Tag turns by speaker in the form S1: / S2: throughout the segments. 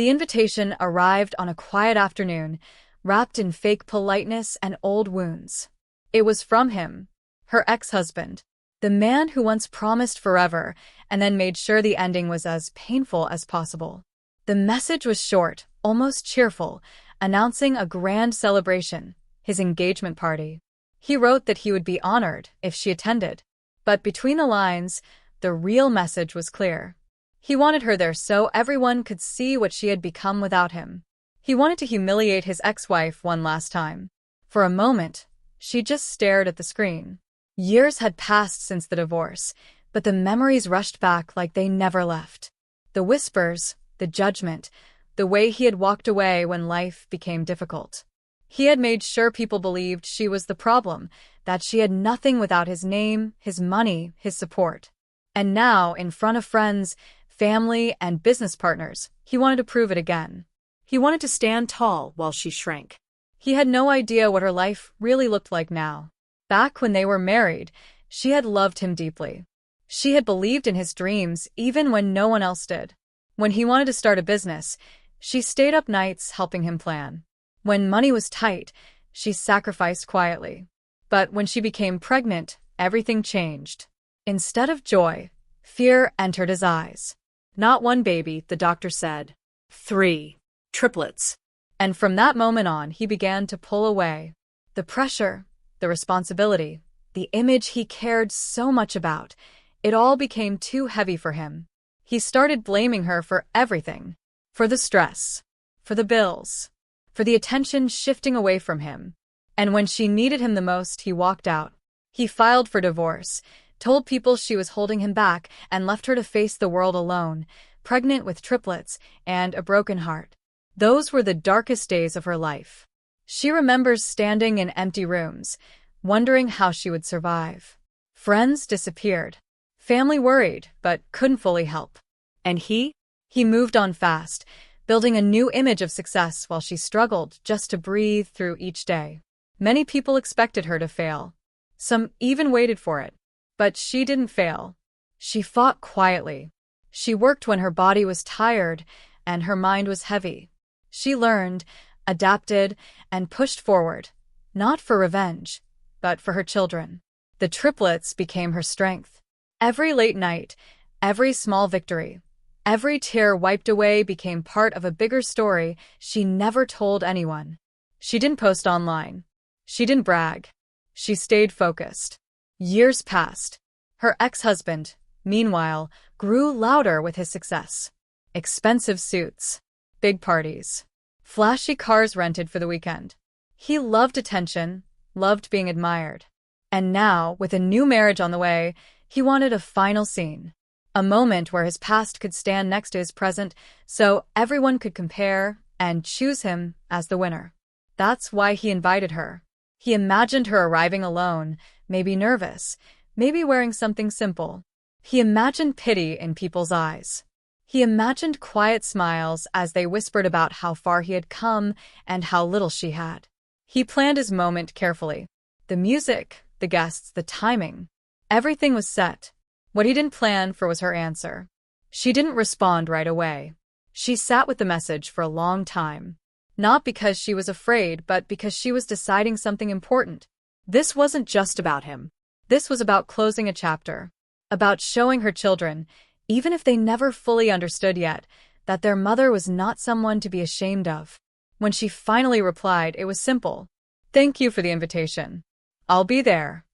S1: The invitation arrived on a quiet afternoon, wrapped in fake politeness and old wounds. It was from him, her ex-husband, the man who once promised forever and then made sure the ending was as painful as possible. The message was short, almost cheerful, announcing a grand celebration, his engagement party. He wrote that he would be honored if she attended. But between the lines, the real message was clear. He wanted her there so everyone could see what she had become without him. He wanted to humiliate his ex-wife one last time. For a moment, she just stared at the screen. Years had passed since the divorce, but the memories rushed back like they never left. The whispers, the judgment, the way he had walked away when life became difficult. He had made sure people believed she was the problem, that she had nothing without his name, his money, his support. And now, in front of friends, family, and business partners, he wanted to prove it again. He wanted to stand tall while she shrank. He had no idea what her life really looked like now. Back when they were married, she had loved him deeply. She had believed in his dreams even when no one else did. When he wanted to start a business, she stayed up nights helping him plan. When money was tight, she sacrificed quietly. But when she became pregnant, everything changed. Instead of joy, fear entered his eyes. Not one baby, the doctor said. 3. Triplets. And from that moment on, he began to pull away. The pressure, the responsibility, the image he cared so much about, it all became too heavy for him. He started blaming her for everything. For the stress, for the bills, for the attention shifting away from him. And when she needed him the most, he walked out. He filed for divorce, told people she was holding him back, and left her to face the world alone, pregnant with triplets and a broken heart. Those were the darkest days of her life. She remembers standing in empty rooms, wondering how she would survive. Friends disappeared. Family worried, but couldn't fully help. And he moved on fast, building a new image of success while she struggled just to breathe through each day. Many people expected her to fail. Some even waited for it. But she didn't fail. She fought quietly. She worked when her body was tired and her mind was heavy. She learned, adapted, and pushed forward, not for revenge, but for her children. The triplets became her strength. Every late night, every small victory, every tear wiped away became part of a bigger story she never told anyone. She didn't post online. She didn't brag. She stayed focused. Years passed. Her ex-husband, meanwhile, grew louder with his success. Expensive suits, big parties, flashy cars rented for the weekend. He loved attention, loved being admired. And now, with a new marriage on the way, he wanted a final scene. A moment where his past could stand next to his present, so everyone could compare and choose him as the winner. That's why he invited her. He imagined her arriving alone, maybe nervous, maybe wearing something simple. He imagined pity in people's eyes. He imagined quiet smiles as they whispered about how far he had come and how little she had. He planned his moment carefully. The music, the guests, the timing. Everything was set. What he didn't plan for was her answer. She didn't respond right away. She sat with the message for a long time. Not because she was afraid, but because she was deciding something important. This wasn't just about him. This was about closing a chapter. About showing her children, even if they never fully understood yet, that their mother was not someone to be ashamed of. When she finally replied, it was simple. "Thank you for the invitation. I'll be there."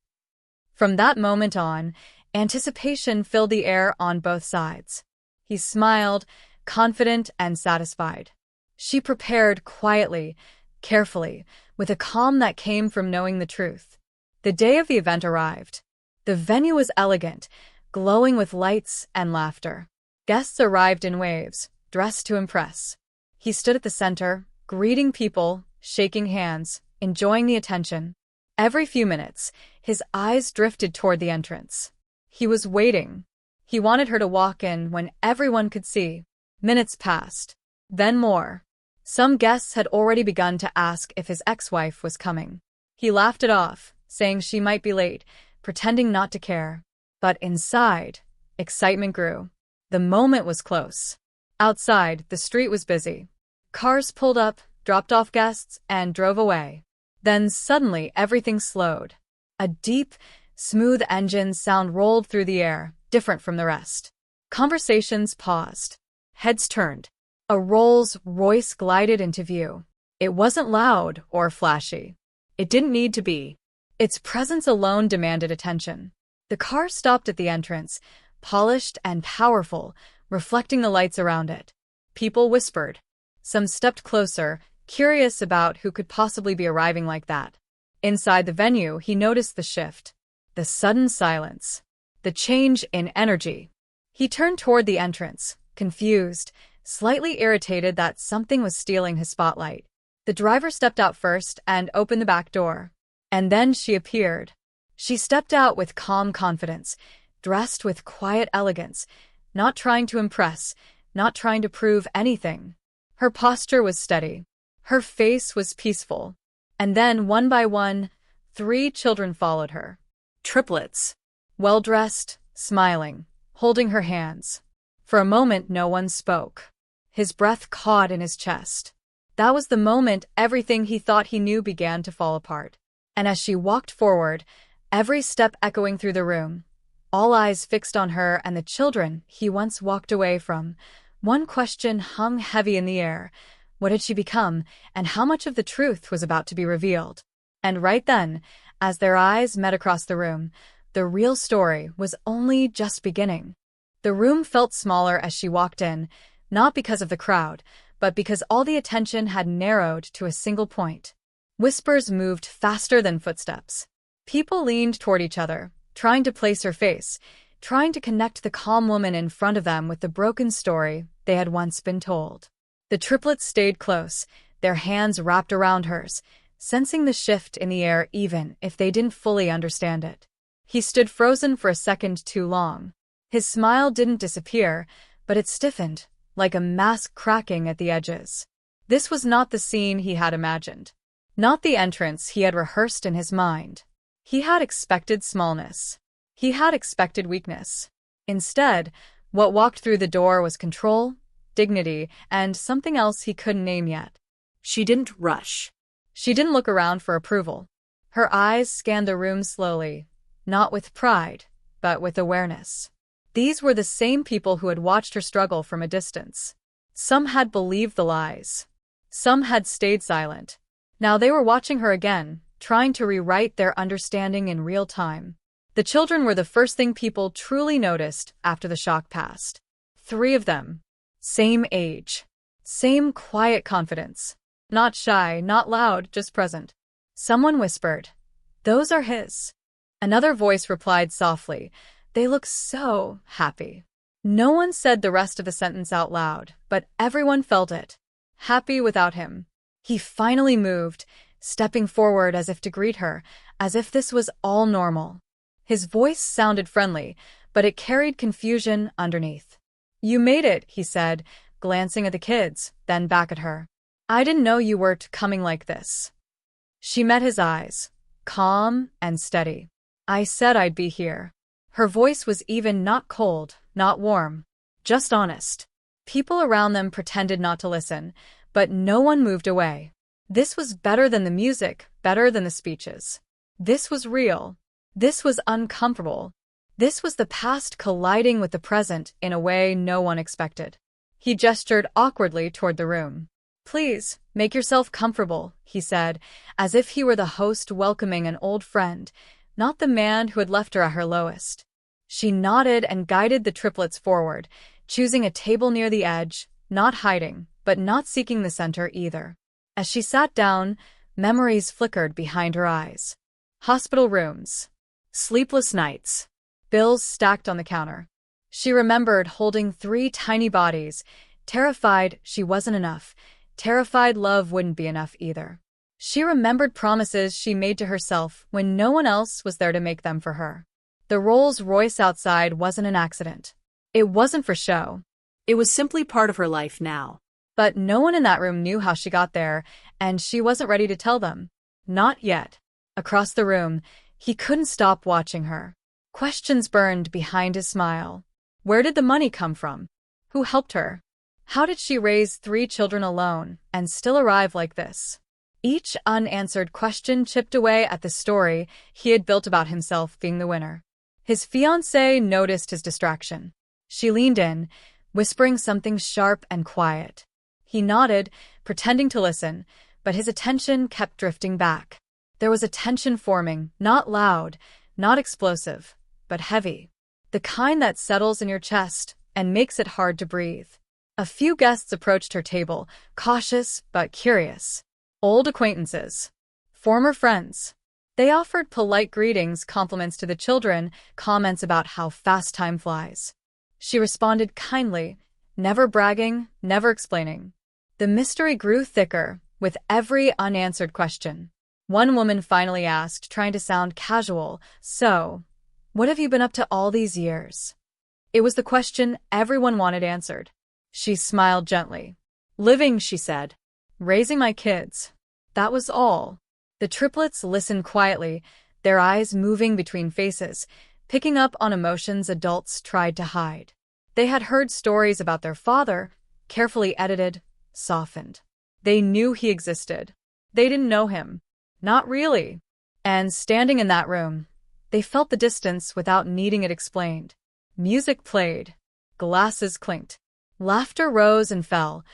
S1: From that moment on, anticipation filled the air on both sides. He smiled, confident and satisfied. She prepared quietly, carefully, with a calm that came from knowing the truth. The day of the event arrived. The venue was elegant, glowing with lights and laughter. Guests arrived in waves, dressed to impress. He stood at the center, greeting people, shaking hands, enjoying the attention. Every few minutes, his eyes drifted toward the entrance. He was waiting. He wanted her to walk in when everyone could see. Minutes passed. Then more. Some guests had already begun to ask if his ex-wife was coming. He laughed it off, saying she might be late, pretending not to care. But inside, excitement grew. The moment was close. Outside, the street was busy. Cars pulled up, dropped off guests, and drove away. Then suddenly everything slowed. A deep, smooth engine sound rolled through the air, different from the rest. Conversations paused. Heads turned. A Rolls-Royce glided into view. It wasn't loud or flashy. It didn't need to be. Its presence alone demanded attention. The car stopped at the entrance, polished and powerful, reflecting the lights around it. People whispered. Some stepped closer, curious about who could possibly be arriving like that. Inside the venue, he noticed the shift. The sudden silence. The change in energy. He turned toward the entrance, confused, slightly irritated that something was stealing his spotlight. The driver stepped out first and opened the back door. And then she appeared. She stepped out with calm confidence, dressed with quiet elegance, not trying to impress, not trying to prove anything. Her posture was steady. Her face was peaceful. And then, one by one, 3 children followed her. Triplets. Well-dressed, smiling, holding her hands. For a moment, no one spoke. His breath caught in his chest. That was the moment everything he thought he knew began to fall apart. And as she walked forward, every step echoing through the room, all eyes fixed on her and the children he once walked away from, one question hung heavy in the air. What had she become, and how much of the truth was about to be revealed? And right then, as their eyes met across the room, the real story was only just beginning. The room felt smaller as she walked in, not because of the crowd, but because all the attention had narrowed to a single point. Whispers moved faster than footsteps. People leaned toward each other, trying to place her face, trying to connect the calm woman in front of them with the broken story they had once been told. The triplets stayed close, their hands wrapped around hers, sensing the shift in the air even if they didn't fully understand it. He stood frozen for a second too long. His smile didn't disappear, but it stiffened, like a mask cracking at the edges. This was not the scene he had imagined. Not the entrance he had rehearsed in his mind. He had expected smallness. He had expected weakness. Instead, what walked through the door was control, dignity, and something else he couldn't name yet.
S2: She didn't rush.
S1: She didn't look around for approval. Her eyes scanned the room slowly, not with pride, but with awareness. These were the same people who had watched her struggle from a distance. Some had believed the lies. Some had stayed silent. Now they were watching her again, trying to rewrite their understanding in real time. The children were the first thing people truly noticed after the shock passed. 3 of them. Same age. Same quiet confidence. Not shy, not loud, just present. Someone whispered, "Those are his." Another voice replied softly, "They look so happy." No one said the rest of the sentence out loud, but everyone felt it. Happy without him. He finally moved, stepping forward as if to greet her, as if this was all normal. His voice sounded friendly, but it carried confusion underneath. "You made it," he said, glancing at the kids, then back at her. "I didn't know you were coming like this." She met his eyes, calm and steady. "I said I'd be here." Her voice was even, not cold, not warm, just honest. People around them pretended not to listen, but no one moved away. This was better than the music, better than the speeches. This was real. This was uncomfortable. This was the past colliding with the present in a way no one expected. He gestured awkwardly toward the room. "Please, make yourself comfortable," he said, as if he were the host welcoming an old friend, not the man who had left her at her lowest. She nodded and guided the triplets forward, choosing a table near the edge, not hiding, but not seeking the center either. As she sat down, memories flickered behind her eyes. Hospital rooms. Sleepless nights. Bills stacked on the counter. She remembered holding 3 tiny bodies, terrified she wasn't enough, terrified love wouldn't be enough either. She remembered promises she made to herself when no one else was there to make them for her. The Rolls-Royce outside wasn't an accident. It wasn't for show.
S2: It was simply part of her life now.
S1: But no one in that room knew how she got there, and she wasn't ready to tell them. Not yet. Across the room, he couldn't stop watching her. Questions burned behind his smile. Where did the money come from? Who helped her? How did she raise 3 children alone and still arrive like this? Each unanswered question chipped away at the story he had built about himself being the winner. His fiancée noticed his distraction. She leaned in, whispering something sharp and quiet. He nodded, pretending to listen, but his attention kept drifting back. There was a tension forming, not loud, not explosive, but heavy. The kind that settles in your chest and makes it hard to breathe. A few guests approached her table, cautious but curious. Old acquaintances. Former friends. They offered polite greetings, compliments to the children, comments about how fast time flies. She responded kindly, never bragging, never explaining. The mystery grew thicker with every unanswered question. One woman finally asked, trying to sound casual, "So, what have you been up to all these years?" It was the question everyone wanted answered. She smiled gently. "Living," she said. "Raising my kids." That was all. The triplets listened quietly, their eyes moving between faces, picking up on emotions adults tried to hide. They had heard stories about their father, carefully edited, softened. They knew he existed. They didn't know him. Not really. And standing in that room, they felt the distance without needing it explained. Music played. Glasses clinked. Laughter rose and fell,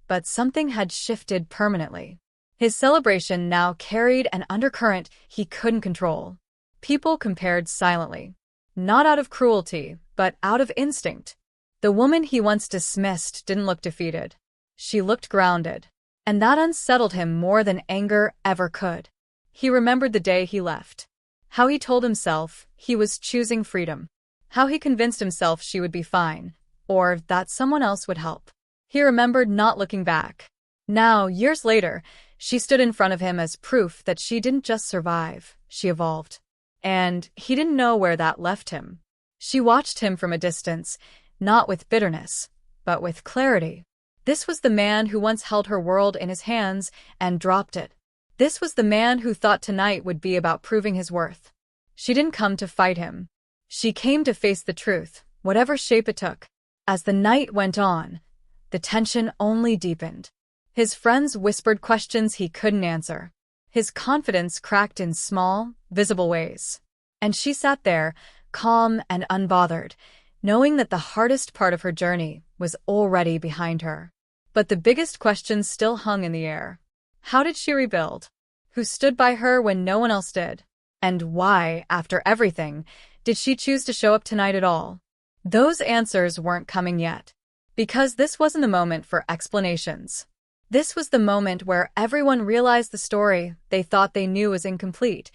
S1: but something had shifted permanently. His celebration now carried an undercurrent he couldn't control. People compared silently. Not out of cruelty, but out of instinct. The woman he once dismissed didn't look defeated. She looked grounded. And that unsettled him more than anger ever could. He remembered the day he left. How he told himself he was choosing freedom. How he convinced himself she would be fine, or that someone else would help. He remembered not looking back. Now, years later, she stood in front of him as proof that she didn't just survive, she evolved. And he didn't know where that left him. She watched him from a distance, not with bitterness, but with clarity. This was the man who once held her world in his hands and dropped it. This was the man who thought tonight would be about proving his worth. She didn't come to fight him. She came to face the truth, whatever shape it took. As the night went on, the tension only deepened. His friends whispered questions he couldn't answer. His confidence cracked in small, visible ways. And she sat there, calm and unbothered, knowing that the hardest part of her journey was already behind her. But the biggest question still hung in the air. How did she rebuild? Who stood by her when no one else did? And why, after everything, did she choose to show up tonight at all? Those answers weren't coming yet. Because this wasn't the moment for explanations. This was the moment where everyone realized the story they thought they knew was incomplete,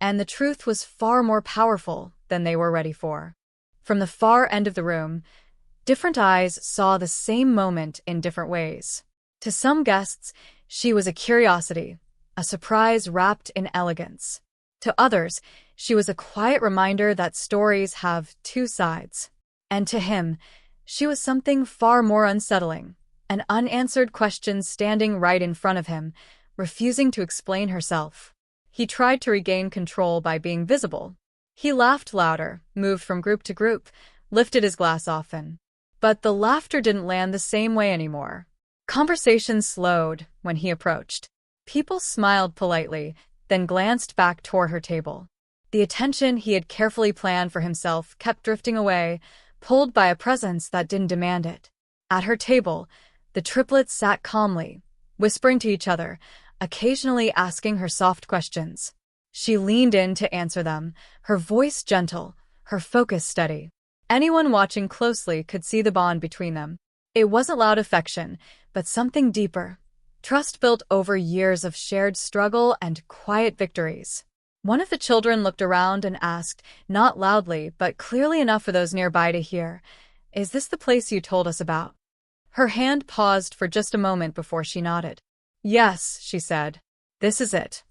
S1: and the truth was far more powerful than they were ready for. From the far end of the room, different eyes saw the same moment in different ways. To some guests, she was a curiosity, a surprise wrapped in elegance. To others, she was a quiet reminder that stories have two sides. And to him, she was something far more unsettling, an unanswered question standing right in front of him, refusing to explain herself. He tried to regain control by being visible. He laughed louder, moved from group to group, lifted his glass often. But the laughter didn't land the same way anymore. Conversation slowed when he approached. People smiled politely, then glanced back toward her table. The attention he had carefully planned for himself kept drifting away, pulled by a presence that didn't demand it. At her table, the triplets sat calmly, whispering to each other, occasionally asking her soft questions. She leaned in to answer them, her voice gentle, her focus steady. Anyone watching closely could see the bond between them. It wasn't loud affection, but something deeper. Trust built over years of shared struggle and quiet victories. One of the children looked around and asked, not loudly, but clearly enough for those nearby to hear, "Is this the place you told us about?" Her hand paused for just a moment before she nodded. "Yes," she said. "This is it."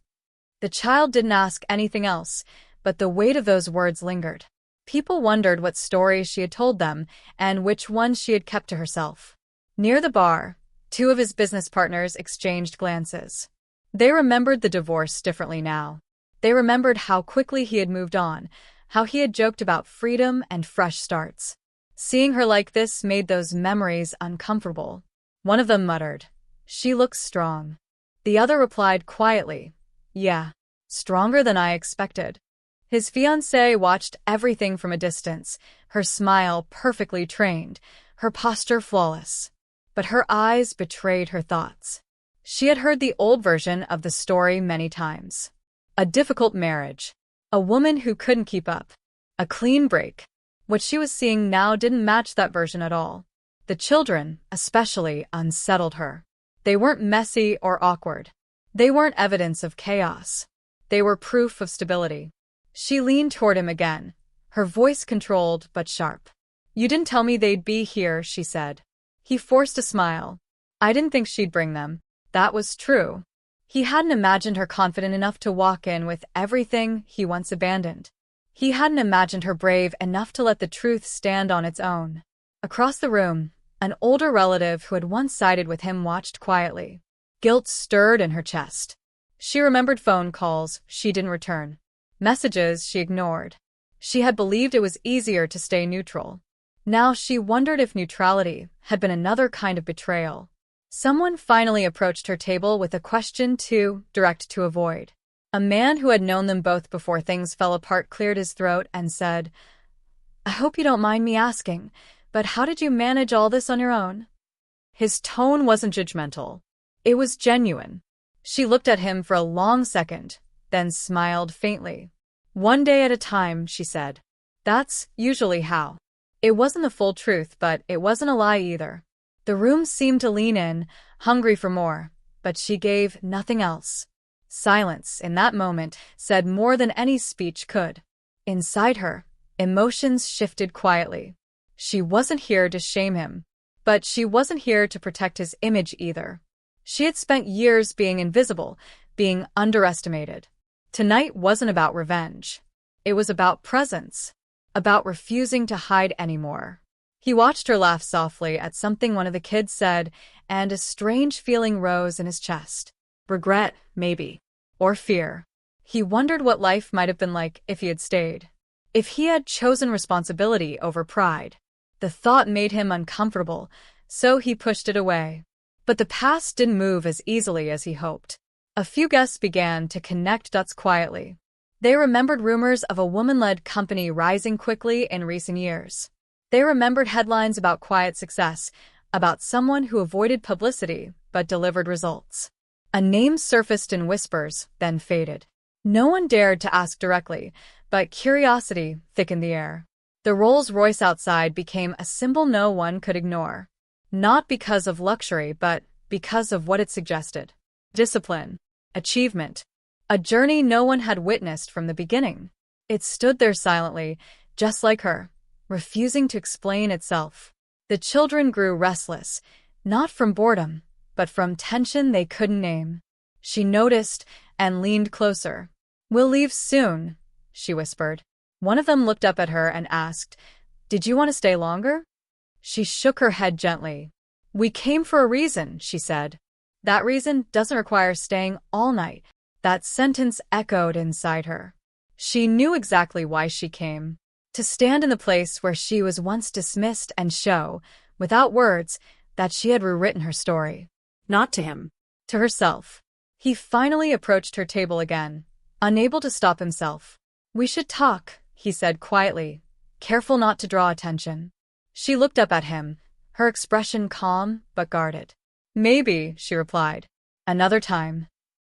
S1: The child didn't ask anything else, but the weight of those words lingered. People wondered what stories she had told them and which ones she had kept to herself. Near the bar, two of his business partners exchanged glances. They remembered the divorce differently now. They remembered how quickly he had moved on, how he had joked about freedom and fresh starts. Seeing her like this made those memories uncomfortable. One of them muttered, "She looks strong." The other replied quietly, "Yeah, stronger than I expected." His fiancée watched everything from a distance, her smile perfectly trained, her posture flawless. But her eyes betrayed her thoughts. She had heard the old version of the story many times. A difficult marriage. A woman who couldn't keep up. A clean break. What she was seeing now didn't match that version at all. The children, especially, unsettled her. They weren't messy or awkward. They weren't evidence of chaos. They were proof of stability. She leaned toward him again, her voice controlled but sharp. "You didn't tell me they'd be here," she said. He forced a smile. "I didn't think she'd bring them." That was true. He hadn't imagined her confident enough to walk in with everything he once abandoned. He hadn't imagined her brave enough to let the truth stand on its own. Across the room, an older relative who had once sided with him watched quietly. Guilt stirred in her chest. She remembered phone calls she didn't return. Messages she ignored. She had believed it was easier to stay neutral. Now she wondered if neutrality had been another kind of betrayal. Someone finally approached her table with a question too direct to avoid. A man who had known them both before things fell apart cleared his throat and said, "I hope you don't mind me asking, but how did you manage all this on your own?" His tone wasn't judgmental. It was genuine. She looked at him for a long second, then smiled faintly. "One day at a time," she said. "That's usually how." It wasn't the full truth, but it wasn't a lie either. The room seemed to lean in, hungry for more, but she gave nothing else. Silence, in that moment, said more than any speech could. Inside her, emotions shifted quietly. She wasn't here to shame him, but she wasn't here to protect his image either. She had spent years being invisible, being underestimated. Tonight wasn't about revenge. It was about presence, about refusing to hide anymore. He watched her laugh softly at something one of the kids said, and a strange feeling rose in his chest. Regret, maybe. Or fear. He wondered what life might have been like if he had stayed. If he had chosen responsibility over pride. The thought made him uncomfortable, so he pushed it away. But the past didn't move as easily as he hoped. A few guests began to connect dots quietly. They remembered rumors of a woman-led company rising quickly in recent years. They remembered headlines about quiet success, about someone who avoided publicity but delivered results. A name surfaced in whispers, then faded. No one dared to ask directly, but curiosity thickened the air. The Rolls-Royce outside became a symbol no one could ignore. Not because of luxury, but because of what it suggested. Discipline. Achievement. A journey no one had witnessed from the beginning. It stood there silently, just like her, refusing to explain itself. The children grew restless, not from boredom, but from tension they couldn't name. She noticed and leaned closer. "We'll leave soon," she whispered. One of them looked up at her and asked, "Did you want to stay longer?" She shook her head gently. "We came for a reason," she said. "That reason doesn't require staying all night." That sentence echoed inside her. She knew exactly why she came. To stand in the place where she was once dismissed and show, without words, that she had rewritten her story.
S2: Not to him.
S1: To herself. He finally approached her table again, unable to stop himself. "We should talk," he said quietly, careful not to draw attention. She looked up at him, her expression calm but guarded. "Maybe," she replied. "Another time."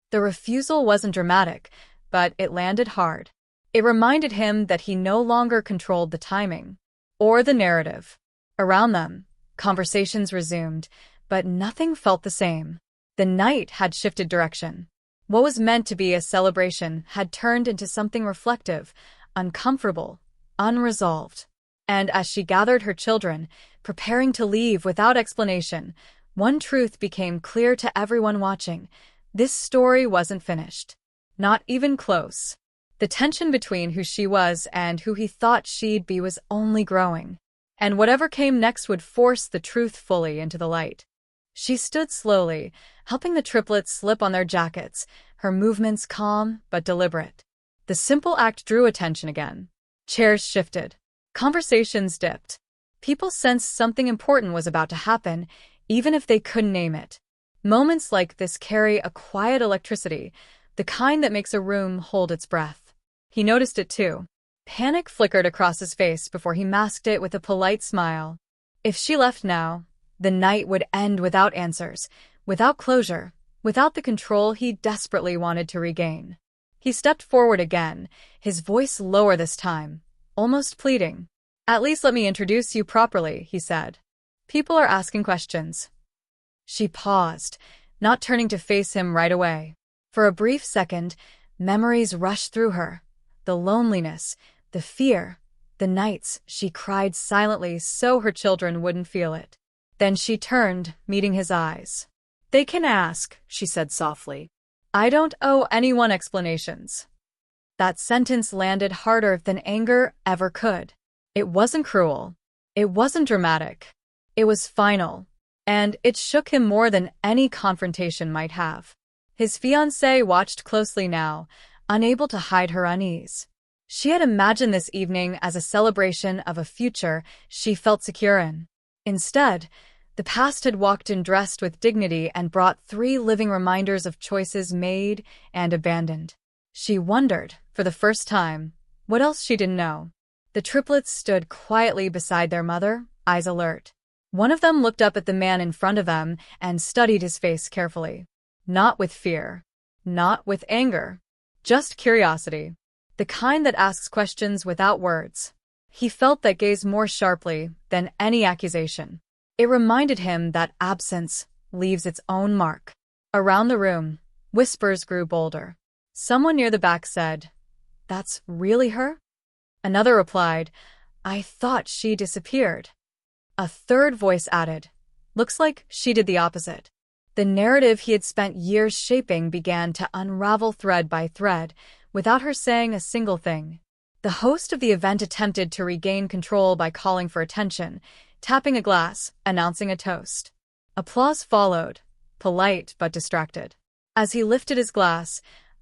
S1: The refusal wasn't dramatic, but it landed hard. It reminded him that he no longer controlled the timing or the narrative. Around them, conversations resumed, but nothing felt the same. The night had shifted direction. What was meant to be a celebration had turned into something reflective, uncomfortable, unresolved. And as she gathered her children, preparing to leave without explanation, one truth became clear to everyone watching. This story wasn't finished. Not even close. The tension between who she was and who he thought she'd be was only growing. And whatever came next would force the truth fully into the light. She stood slowly, helping the triplets slip on their jackets, her movements calm but deliberate. The simple act drew attention again. Chairs shifted. Conversations dipped. People sensed something important was about to happen, even if they couldn't name it. Moments like this carry a quiet electricity, the kind that makes a room hold its breath. He noticed it too. Panic flickered across his face before he masked it with a polite smile. If she left now, the night would end without answers, without closure, without the control he desperately wanted to regain. He stepped forward again, his voice lower this time, almost pleading. "At least let me introduce you properly," he said. "People are asking questions." She paused, not turning to face him right away. For a brief second, memories rushed through her. The loneliness, the fear, the nights she cried silently so her children wouldn't feel it. Then she turned, meeting his eyes.
S2: "They can ask," she said softly.
S1: "I don't owe anyone explanations." That sentence landed harder than anger ever could. It wasn't cruel. It wasn't dramatic. It was final. And it shook him more than any confrontation might have. His fiancée watched closely now, unable to hide her unease. She had imagined this evening as a celebration of a future she felt secure in. Instead, the past had walked in dressed with dignity and brought 3 living reminders of choices made and abandoned. She wondered, for the first time, what else she didn't know. The triplets stood quietly beside their mother, eyes alert. One of them looked up at the man in front of them and studied his face carefully. Not with fear. Not with anger. Just curiosity. The kind that asks questions without words. He felt that gaze more sharply than any accusation. It reminded him that absence leaves its own mark. Around the room, whispers grew bolder. Someone near the back said, "That's really her?" Another replied, "I thought she disappeared." A third voice added, "Looks like she did the opposite." The narrative he had spent years shaping began to unravel thread by thread, without her saying a single thing. The host of the event attempted to regain control by calling for attention, tapping a glass, announcing a toast. Applause followed, polite but distracted. As he lifted his glass,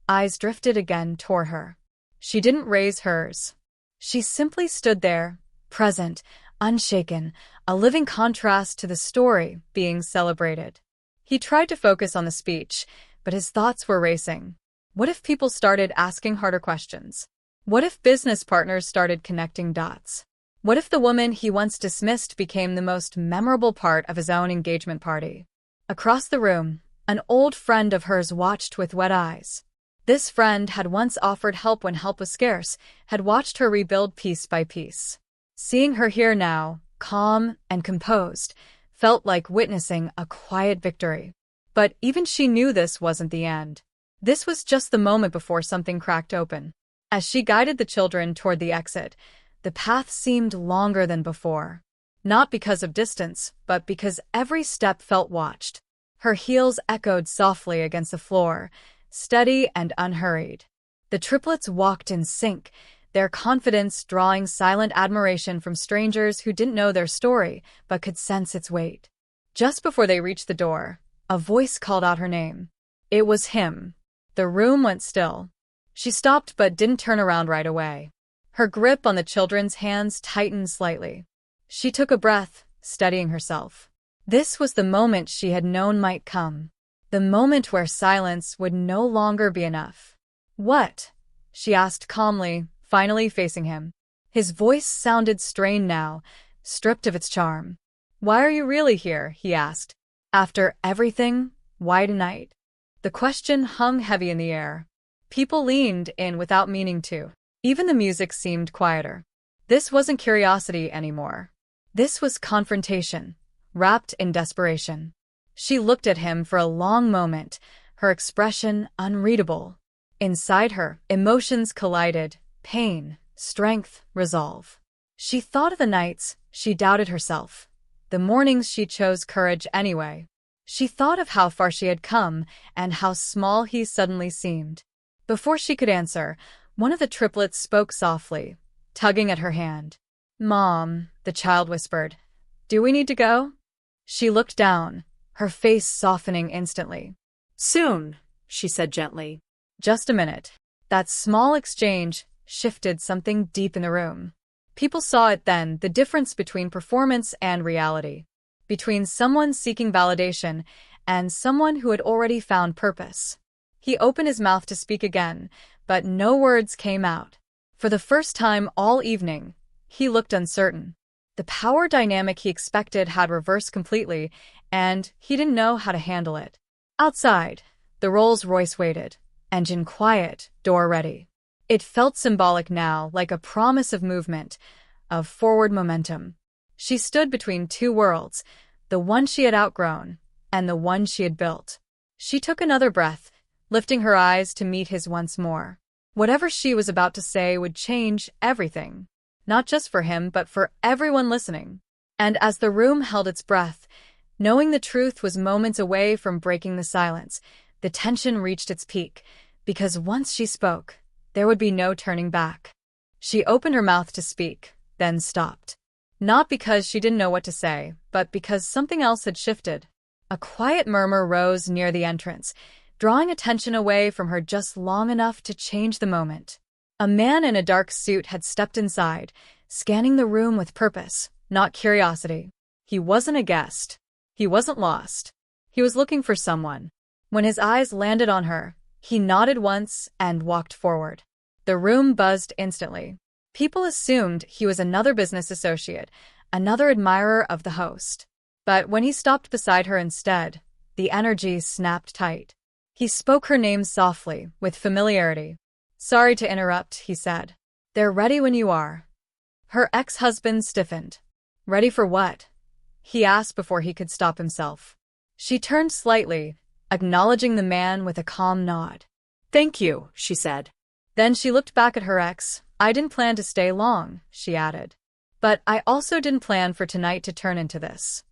S1: eyes drifted again toward her. She didn't raise hers. She simply stood there, present, unshaken, a living contrast to the story being celebrated. He tried to focus on the speech, but his thoughts were racing. What if people started asking harder questions? What if business partners started connecting dots? What if the woman he once dismissed became the most memorable part of his own engagement party? Across the room, an old friend of hers watched with wet eyes. This friend had once offered help when help was scarce, had watched her rebuild piece by piece. Seeing her here now, calm and composed, felt like witnessing a quiet victory. But even she knew this wasn't the end. This was just the moment before something cracked open. As she guided the children toward the exit, the path seemed longer than before. Not because of distance, but because every step felt watched. Her heels echoed softly against the floor, steady and unhurried. The triplets walked in sync, their confidence drawing silent admiration from strangers who didn't know their story but could sense its weight. Just before they reached the door, a voice called out her name. It was him. The room went still. She stopped but didn't turn around right away. Her grip on the children's hands tightened slightly. She took a breath, steadying herself. This was the moment she had known might come. The moment where silence would no longer be enough. "What?" she asked calmly, finally facing him. His voice sounded strained now, stripped of its charm. "Why are you really here?" he asked. "After everything, why tonight?" The question hung heavy in the air. People leaned in without meaning to. Even the music seemed quieter. This wasn't curiosity anymore. This was confrontation, wrapped in desperation. She looked at him for a long moment, her expression unreadable. Inside her, emotions collided, pain, strength, resolve. She thought of the nights she doubted herself, the mornings she chose courage anyway. She thought of how far she had come and how small he suddenly seemed. Before she could answer, one of the triplets spoke softly, tugging at her hand. "Mom," the child whispered, "do we need to go?" She looked down, her face softening instantly.
S2: "Soon," she said gently.
S1: Just a minute. That small exchange shifted something deep in the room. People saw it then, the difference between performance and reality. between someone seeking validation and someone who had already found purpose. He opened his mouth to speak again, but no words came out. For the first time all evening, he looked uncertain. The power dynamic he expected had reversed completely, and he didn't know how to handle it. Outside, the Rolls-Royce waited, engine quiet, door ready. It felt symbolic now, like a promise of movement, of forward momentum. She stood between two worlds, the one she had outgrown and the one she had built. She took another breath, lifting her eyes to meet his once more. Whatever she was about to say would change everything, not just for him but for everyone listening. And as the room held its breath, knowing the truth was moments away from breaking the silence, the tension reached its peak, because once she spoke, there would be no turning back. She opened her mouth to speak, then stopped. Not because she didn't know what to say, but because something else had shifted. A quiet murmur rose near the entrance, drawing attention away from her just long enough to change the moment. A man in a dark suit had stepped inside, scanning the room with purpose, not curiosity. He wasn't a guest. He wasn't lost. He was looking for someone. When his eyes landed on her, he nodded once and walked forward. The room buzzed instantly. People assumed he was another business associate, another admirer of the host. But when he stopped beside her instead, the energy snapped tight. He spoke her name softly, with familiarity. "Sorry to interrupt," he said. "They're ready when you are." Her ex-husband stiffened. "Ready for what?" he asked before he could stop himself. She turned slightly, acknowledging the man with a calm nod.
S2: "Thank you," she said.
S1: Then she looked back at her ex. "I didn't plan to stay long," she added. "But I also didn't plan for tonight to turn into this."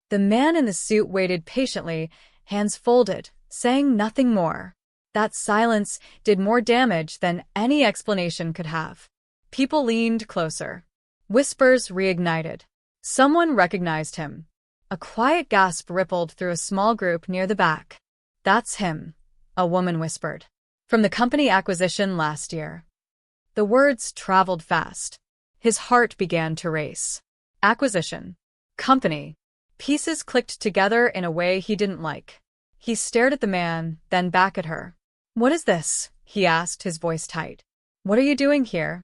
S1: The man in the suit waited patiently, hands folded, saying nothing more. That silence did more damage than any explanation could have. People leaned closer. Whispers reignited. Someone recognized him. A quiet gasp rippled through a small group near the back. "That's him," a woman whispered. "From the company acquisition last year." The words traveled fast. His heart began to race. Acquisition. Company. Pieces clicked together in a way he didn't like. He stared at the man, then back at her. "What is this?" he asked, his voice tight. "What are you doing here?"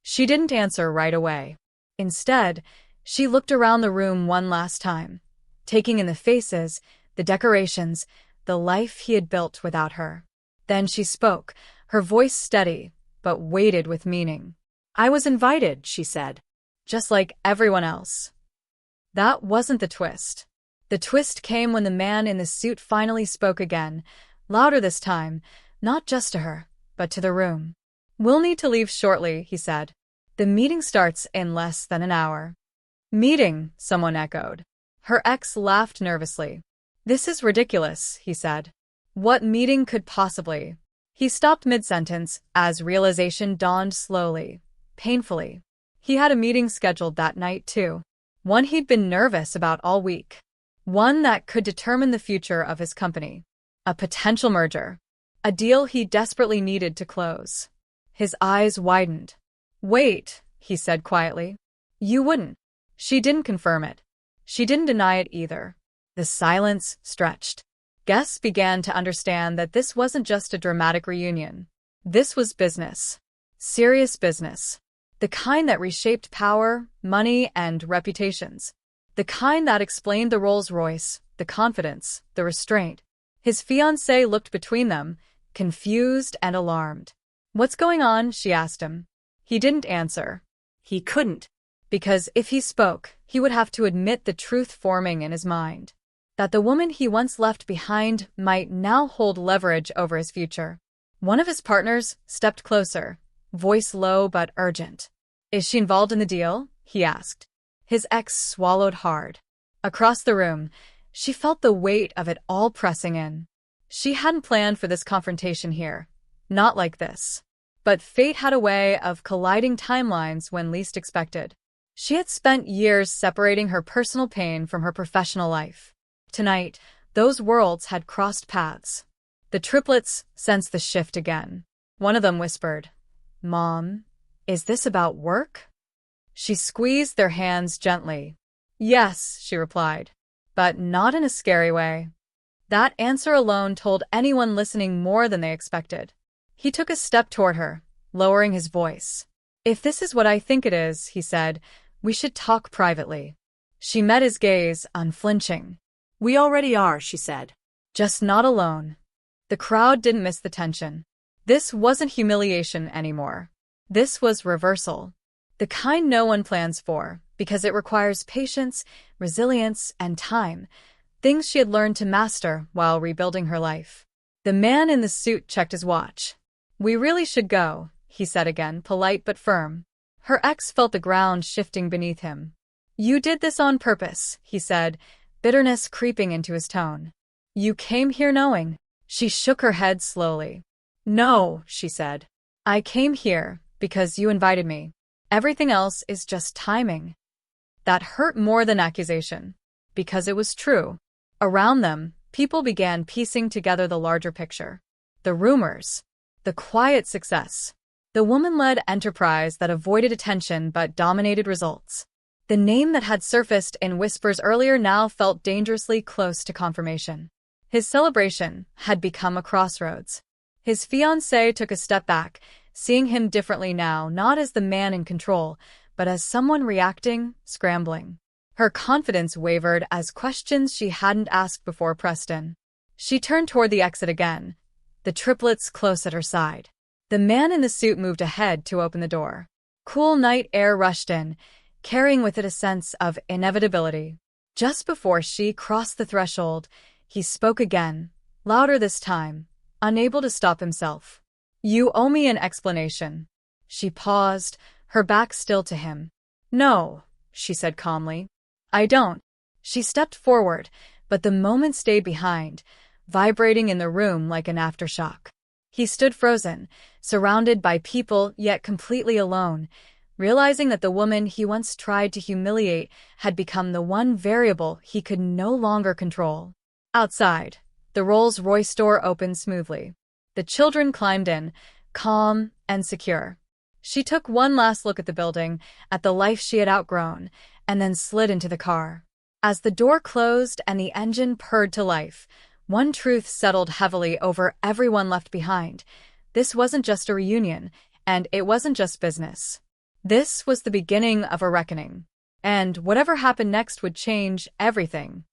S1: She didn't answer right away. Instead, she looked around the room one last time, taking in the faces, the decorations, the life he had built without her. Then she spoke, her voice steady, but weighted with meaning.
S2: "I was invited," she said.
S1: "Just like everyone else." That wasn't the twist. The twist came when the man in the suit finally spoke again, louder this time, not just to her, but to the room. "We'll need to leave shortly," he said. "The meeting starts in less than an hour." "Meeting," someone echoed. Her ex laughed nervously. "This is ridiculous," he said. "What meeting could possibly?" He stopped mid-sentence as realization dawned slowly, painfully. He had a meeting scheduled that night too. One he'd been nervous about all week. One that could determine the future of his company. A potential merger. A deal he desperately needed to close. His eyes widened. "Wait," he said quietly. "You wouldn't." She didn't confirm it. She didn't deny it either. The silence stretched. Guests began to understand that this wasn't just a dramatic reunion. This was business. Serious business. The kind that reshaped power, money, and reputations. The kind that explained the Rolls-Royce, the confidence, the restraint. His fiancée looked between them, confused and alarmed. "What's going on?" she asked him. He didn't answer.
S2: He couldn't.
S1: Because if he spoke, he would have to admit the truth forming in his mind. That the woman he once left behind might now hold leverage over his future. One of his partners stepped closer, voice low but urgent. "Is she involved in the deal?" he asked. His ex swallowed hard. Across the room, she felt the weight of it all pressing in. She hadn't planned for this confrontation here. Not like this. But fate had a way of colliding timelines when least expected. She had spent years separating her personal pain from her professional life. Tonight, those worlds had crossed paths. The triplets sensed the shift again. One of them whispered, "Mom, is this about work?" She squeezed their hands gently. "Yes," she replied. but not in a scary way. That answer alone told anyone listening more than they expected. He took a step toward her, lowering his voice. "If this is what I think it is," he said, "we should talk privately." She met his gaze, unflinching.
S2: "We already are," she said.
S1: "Just not alone." The crowd didn't miss the tension. This wasn't humiliation anymore. This was reversal. The kind no one plans for, because it requires patience, resilience, and time, things she had learned to master while rebuilding her life. The man in the suit checked his watch. "We really should go," he said again, polite but firm. Her ex felt the ground shifting beneath him. "You did this on purpose," he said, bitterness creeping into his tone. "You came here knowing." She shook her head slowly. "No," she said. "I came here because you invited me. Everything else is just timing." That hurt more than accusation, because it was true. Around them, people began piecing together the larger picture. The rumors, the quiet success, the woman-led enterprise that avoided attention but dominated results. The name that had surfaced in whispers earlier now felt dangerously close to confirmation. His celebration had become a crossroads. His fiancée took a step back, seeing him differently now, not as the man in control, but as someone reacting, scrambling. Her confidence wavered as questions she hadn't asked before pressed in. She turned toward the exit again, the triplets close at her side. The man in the suit moved ahead to open the door. Cool night air rushed in, carrying with it a sense of inevitability. Just before she crossed the threshold, he spoke again, louder this time, unable to stop himself. "You owe me an explanation." She paused, her back still to him. "No," she said calmly. "I don't." She stepped forward, but the moment stayed behind, vibrating in the room like an aftershock. He stood frozen, surrounded by people yet completely alone, realizing that the woman he once tried to humiliate had become the one variable he could no longer control. Outside, the Rolls-Royce door opened smoothly. The children climbed in, calm and secure. She took one last look at the building, at the life she had outgrown, and then slid into the car. As the door closed and the engine purred to life, one truth settled heavily over everyone left behind. This wasn't just a reunion, and it wasn't just business. This was the beginning of a reckoning. And whatever happened next would change everything.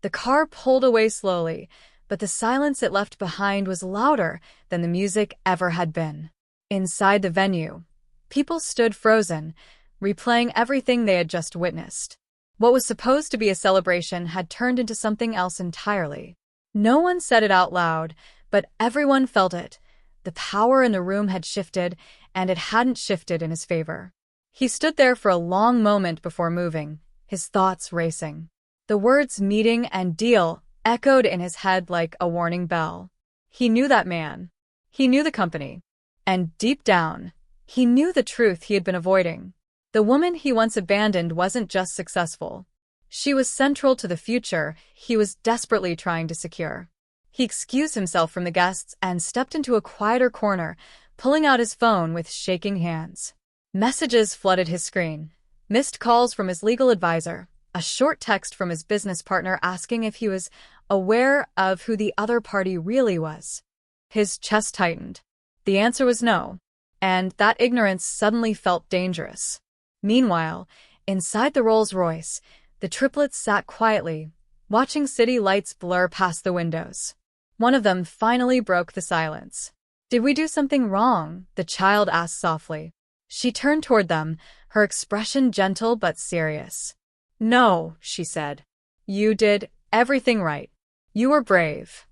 S1: The car pulled away slowly, but the silence it left behind was louder than the music ever had been. Inside the venue, people stood frozen, replaying everything they had just witnessed. What was supposed to be a celebration had turned into something else entirely. No one said it out loud, but everyone felt it. The power in the room had shifted, and it hadn't shifted in his favor. He stood there for a long moment before moving, his thoughts racing. The words "meeting" and "deal" echoed in his head like a warning bell. He knew that man. He knew the company. And deep down, he knew the truth he had been avoiding. The woman he once abandoned wasn't just successful. She was central to the future he was desperately trying to secure. He excused himself from the guests and stepped into a quieter corner, pulling out his phone with shaking hands. Messages flooded his screen. Missed calls from his legal advisor, a short text from his business partner asking if he was aware of who the other party really was. His chest tightened. The answer was no, and that ignorance suddenly felt dangerous. Meanwhile, inside the Rolls-Royce, the triplets sat quietly, watching city lights blur past the windows. One of them finally broke the silence. "Did we do something wrong?" the child asked softly. She turned toward them, her expression gentle but serious. "No," she said. "You did everything right. You were brave."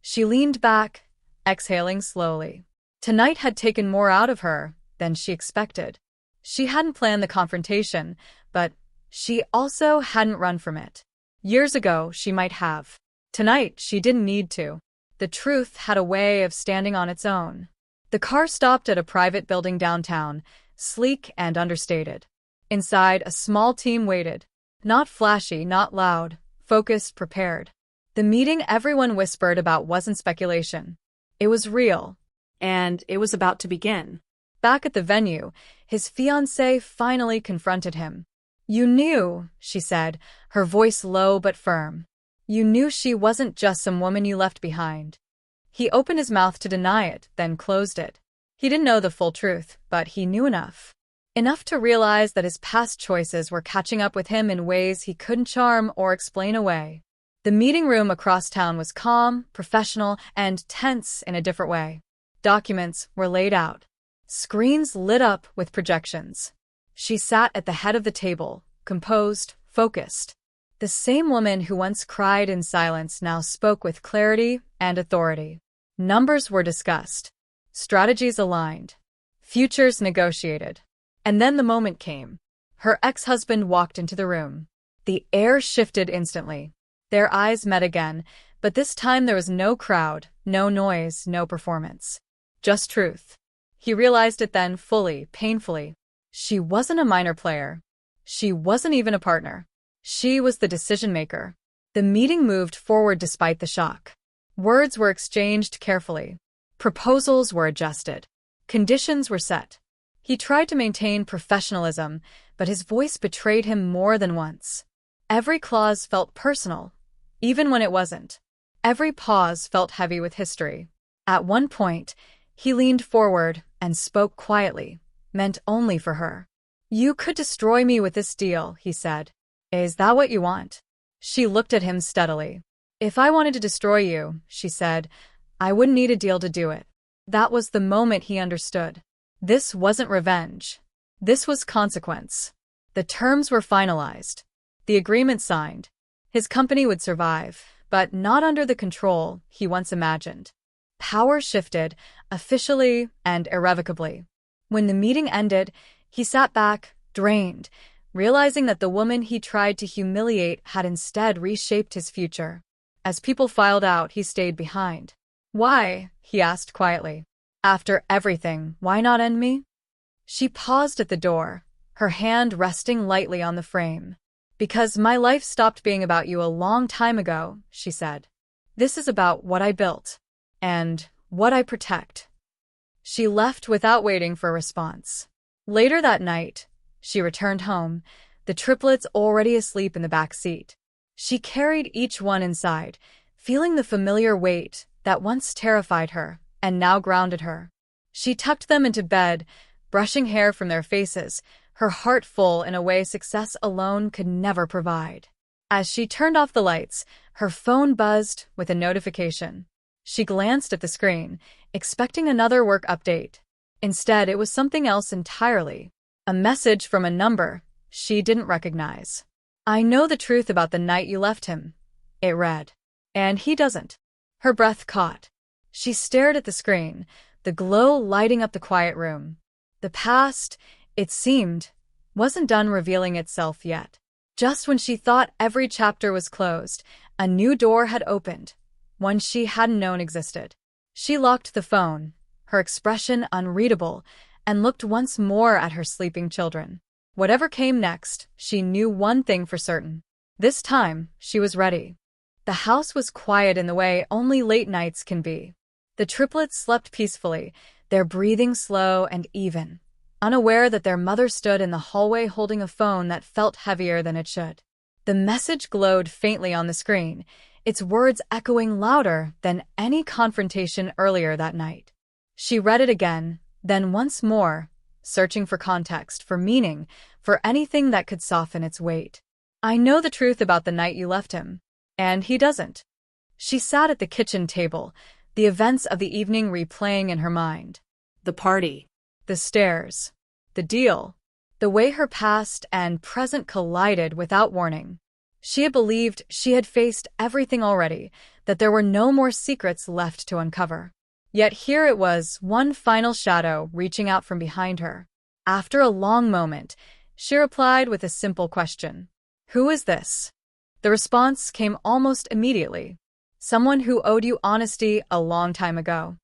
S1: She leaned back, exhaling slowly. Tonight had taken more out of her than she expected. She hadn't planned the confrontation, but she also hadn't run from it. Years ago, she might have. Tonight, she didn't need to. The truth had a way of standing on its own. The car stopped at a private building downtown, sleek and understated. Inside, a small team waited. Not flashy, not loud, focused, prepared. The meeting everyone whispered about wasn't speculation. It was real.
S2: And it was about to begin.
S1: Back at the venue, his fiancée finally confronted him. "You knew," she said, her voice low but firm. "You knew she wasn't just some woman you left behind." He opened his mouth to deny it, then closed it. He didn't know the full truth, but he knew enough. Enough to realize that his past choices were catching up with him in ways he couldn't charm or explain away. The meeting room across town was calm, professional, and tense in a different way. Documents were laid out. Screens lit up with projections. She sat at the head of the table, composed, focused. The same woman who once cried in silence now spoke with clarity and authority. Numbers were discussed. Strategies aligned. Futures negotiated. And then the moment came. Her ex-husband walked into the room. The air shifted instantly. Their eyes met again, but this time there was no crowd, no noise, no performance. Just truth. He realized it then fully, painfully. She wasn't a minor player. She wasn't even a partner. She was the decision-maker. The meeting moved forward despite the shock. Words were exchanged carefully. Proposals were adjusted. Conditions were set. He tried to maintain professionalism, but his voice betrayed him more than once. Every clause felt personal, even when it wasn't. Every pause felt heavy with history. At one point, he leaned forward and spoke quietly, meant only for her. "You could destroy me with this deal," he said. "Is that what you want?" She looked at him steadily. "If I wanted to destroy you," she said, "I wouldn't need a deal to do it." That was the moment he understood. This wasn't revenge. This was consequence. The terms were finalized. The agreement signed. His company would survive, but not under the control he once imagined. Power shifted, officially and irrevocably. When the meeting ended, he sat back, drained, realizing that the woman he tried to humiliate had instead reshaped his future. As people filed out, he stayed behind. "Why?" he asked quietly. "After everything, why not end me?" She paused at the door, her hand resting lightly on the frame. "Because my life stopped being about you a long time ago," she said. "This is about what I built. And what I protect." She left without waiting for a response. Later that night, she returned home, the triplets already asleep in the back seat. She carried each one inside, feeling the familiar weight that once terrified her and now grounded her. She tucked them into bed, brushing hair from their faces, her heart full in a way success alone could never provide. As she turned off the lights, her phone buzzed with a notification. She glanced at the screen, expecting another work update. Instead, it was something else entirely. A message from a number she didn't recognize. "I know the truth about the night you left him," it read. "And he doesn't." Her breath caught. She stared at the screen, the glow lighting up the quiet room. The past, it seemed, wasn't done revealing itself yet. Just when she thought every chapter was closed, a new door had opened, one she hadn't known existed. She locked the phone, her expression unreadable, and looked once more at her sleeping children. Whatever came next, she knew one thing for certain. This time, she was ready. The house was quiet in the way only late nights can be. The triplets slept peacefully, their breathing slow and even, unaware that their mother stood in the hallway holding a phone that felt heavier than it should. The message glowed faintly on the screen, its words echoing louder than any confrontation earlier that night. She read it again, then once more, searching for context, for meaning, for anything that could soften its weight. "I know the truth about the night you left him. And he doesn't." She sat at the kitchen table, the events of the evening replaying in her mind.
S2: The party.
S1: The stairs. The deal. The way her past and present collided without warning. She had believed she had faced everything already, that there were no more secrets left to uncover. Yet here it was, one final shadow reaching out from behind her. After a long moment, she replied with a simple question. "Who is this?" The response came almost immediately. "Someone who owed you honesty a long time ago."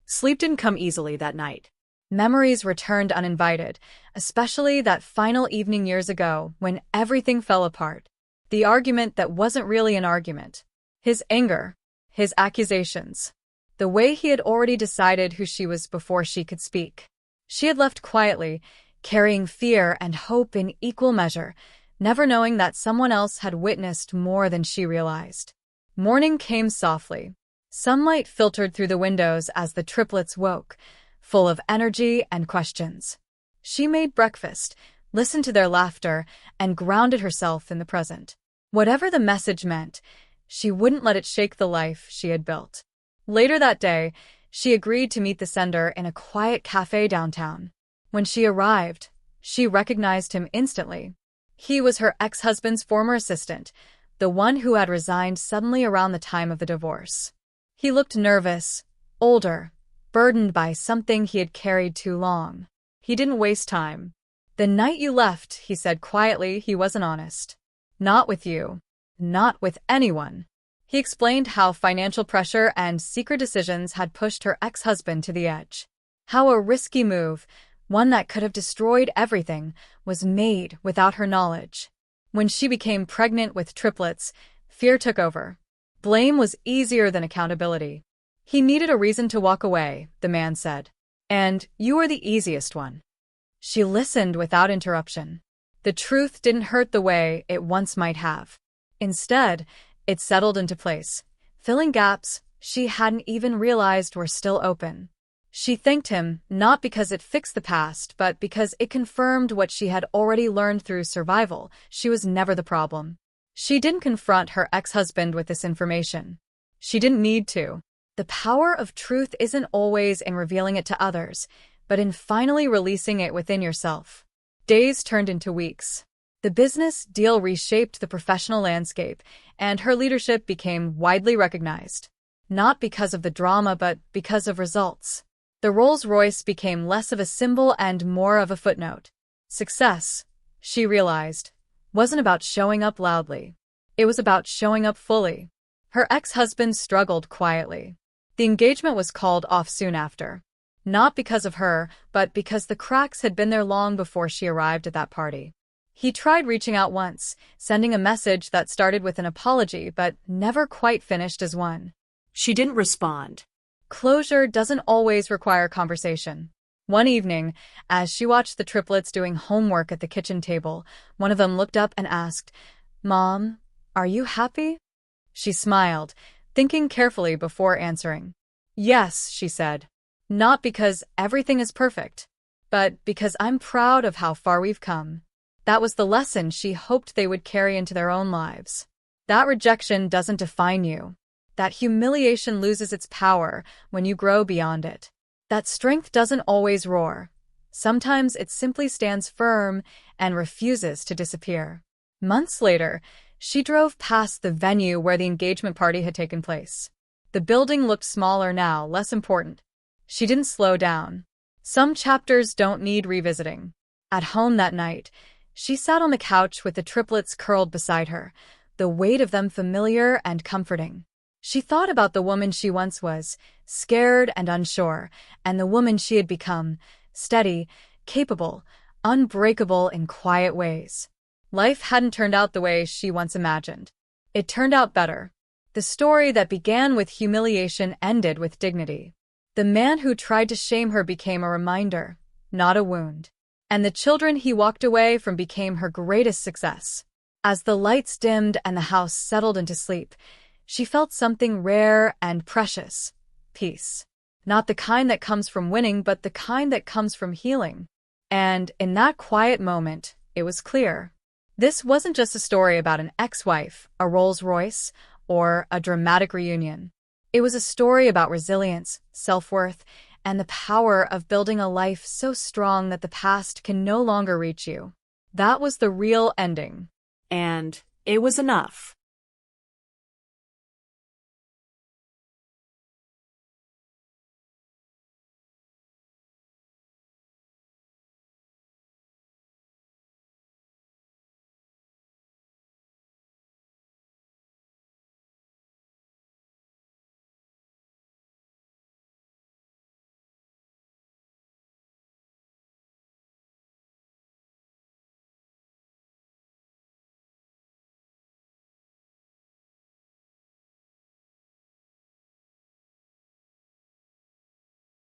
S2: Sleep didn't come easily that night.
S1: Memories returned uninvited, especially that final evening years ago when everything fell apart. The argument that wasn't really an argument. His anger. His accusations. The way he had already decided who she was before she could speak. She had left quietly, carrying fear and hope in equal measure, never knowing that someone else had witnessed more than she realized. Morning came softly. Sunlight filtered through the windows as the triplets woke, full of energy and questions. She made breakfast, listened to their laughter, and grounded herself in the present. Whatever the message meant, she wouldn't let it shake the life she had built. Later that day, she agreed to meet the sender in a quiet cafe downtown. When she arrived, she recognized him instantly. He was her ex-husband's former assistant, the one who had resigned suddenly around the time of the divorce. He looked nervous, older, burdened by something he had carried too long. He didn't waste time. "The night you left," he said quietly, "he wasn't honest. Not with you. Not with anyone." He explained how financial pressure and secret decisions had pushed her ex-husband to the edge. How a risky move, one that could have destroyed everything, was made without her knowledge. When she became pregnant with triplets, fear took over. Blame was easier than accountability. "He needed a reason to walk away," the man said. "And you were the easiest one." She listened without interruption. The truth didn't hurt the way it once might have. Instead, it settled into place, filling gaps she hadn't even realized were still open. She thanked him, not because it fixed the past, but because it confirmed what she had already learned through survival. She was never the problem. She didn't confront her ex-husband with this information. She didn't need to. The power of truth isn't always in revealing it to others, but in finally releasing it within yourself. Days turned into weeks. The business deal reshaped the professional landscape, and her leadership became widely recognized. Not because of the drama, but because of results. The Rolls-Royce became less of a symbol and more of a footnote. Success, she realized, wasn't about showing up loudly. It was about showing up fully. Her ex-husband struggled quietly. The engagement was called off soon after. Not because of her, but because the cracks had been there long before she arrived at that party. He tried reaching out once, sending a message that started with an apology but never quite finished as one.
S2: She didn't respond.
S1: Closure doesn't always require conversation. One evening, as she watched the triplets doing homework at the kitchen table, one of them looked up and asked, "Mom, are you happy?" She smiled, thinking carefully before answering. "Yes," she said. "Not because everything is perfect, but because I'm proud of how far we've come." That was the lesson she hoped they would carry into their own lives. That rejection doesn't define you. That humiliation loses its power when you grow beyond it. That strength doesn't always roar. Sometimes it simply stands firm and refuses to disappear. Months later, she drove past the venue where the engagement party had taken place. The building looked smaller now, less important. She didn't slow down. Some chapters don't need revisiting. At home that night, she sat on the couch with the triplets curled beside her, the weight of them familiar and comforting. She thought about the woman she once was, scared and unsure, and the woman she had become, steady, capable, unbreakable in quiet ways. Life hadn't turned out the way she once imagined. It turned out better. The story that began with humiliation ended with dignity. The man who tried to shame her became a reminder, not a wound. And the children he walked away from became her greatest success. As the lights dimmed and the house settled into sleep, she felt something rare and precious. Peace. Not the kind that comes from winning, but the kind that comes from healing. And in that quiet moment, it was clear. This wasn't just a story about an ex-wife, a Rolls-Royce, or a dramatic reunion. It was a story about resilience, self-worth, and the power of building a life so strong that the past can no longer reach you. That was the real ending.
S2: And it was enough.